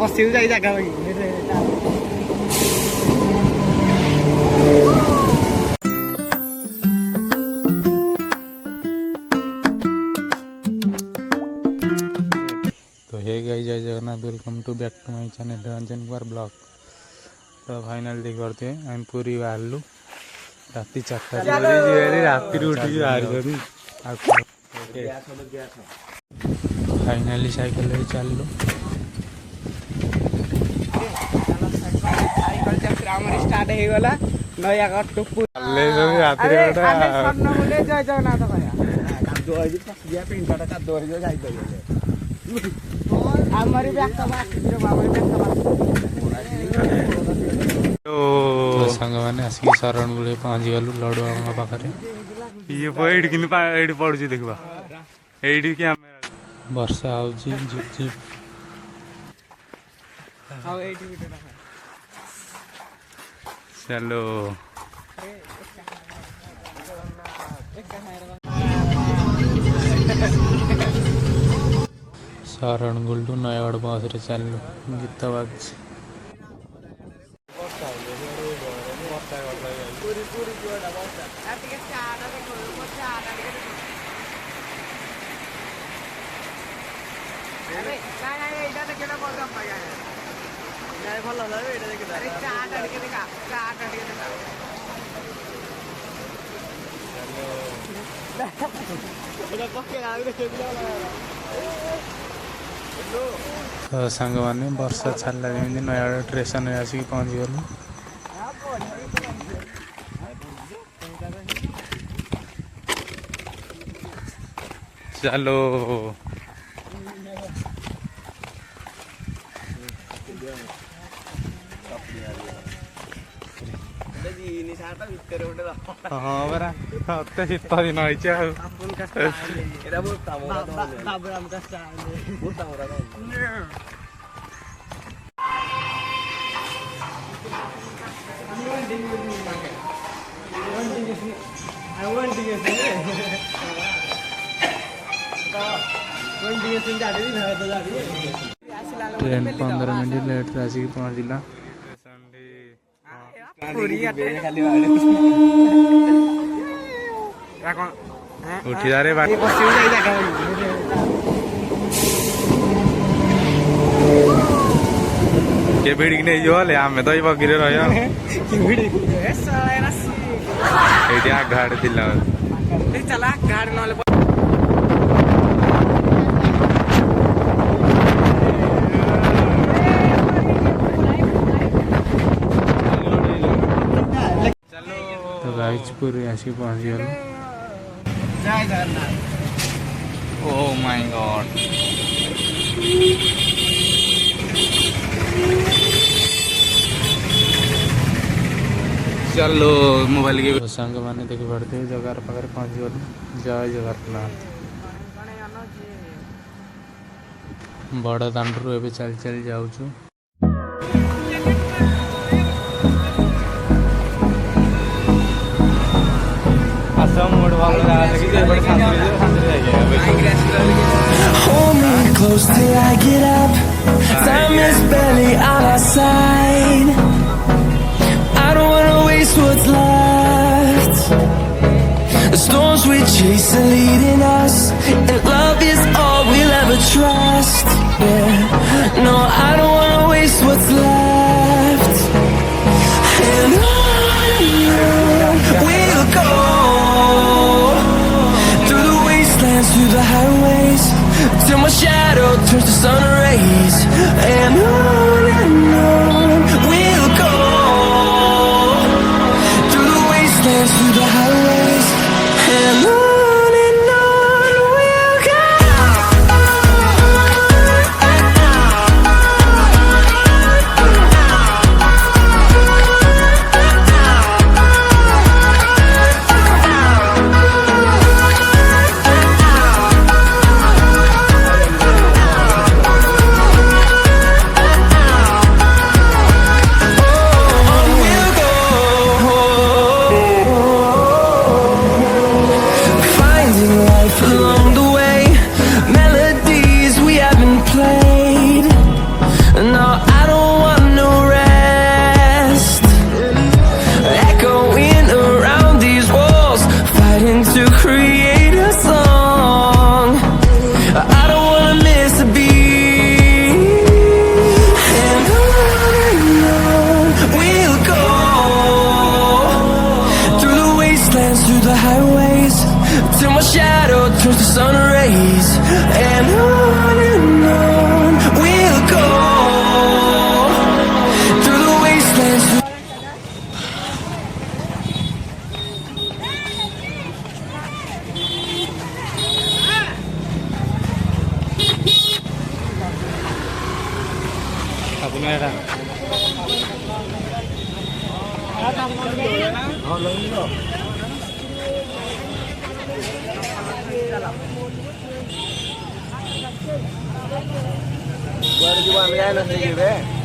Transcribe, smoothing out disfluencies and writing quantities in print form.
बस जगह तो hey guys Jai Jagannath welcome to back to my channel Ranjan Kumar blog. तो फाइनल देख पारे आम पूरी बाहर राति 4टा राति उठी बाहर फाइनाली साइकेल चलू स्टार्ट हो गला नयागढ़ टू जय जगन्नाथ सांग मैंने आसिक शरण गुले पहुँच गलु लडू पाखे ये पड़ू देखा ये वर्षा हो झिप झिप चलो शरण गुल्डू नयागढ़ बस रे चलू गीत बाज तो सांग मैंने वर्षा छाड़ा जमी नयागढ़ स्टेशन आसिक पहुँच गलु चलो हाँ बरा शीत दिन ट्रेन 15 मिनट लेट आसिक पहुँचला उठी जा रे के भिड़ नहीं जो आम तो बगी रही घाट चला घाट ना पूरी आसिक पहुँच गल ओह माय गॉड चलो मोबाइल के सांग मैंने देखी पड़ते जगार पाखे पहुँच गलु जय जगन्नाथ बड़ दांडू एवं चल चल जाऊँ Hold me close till I get up. Time is barely on our side. I don't wanna waste what's left. The storms we chase are leading us, and love is all we'll ever trust. Yeah, no, I don't wanna waste what's left. And on we'll go. Through the highways, till my shadow turns to sun rays, and on we'll go. Through the wastelands, through the highways, and on we'll go. मेरा वर जीवन जाए ना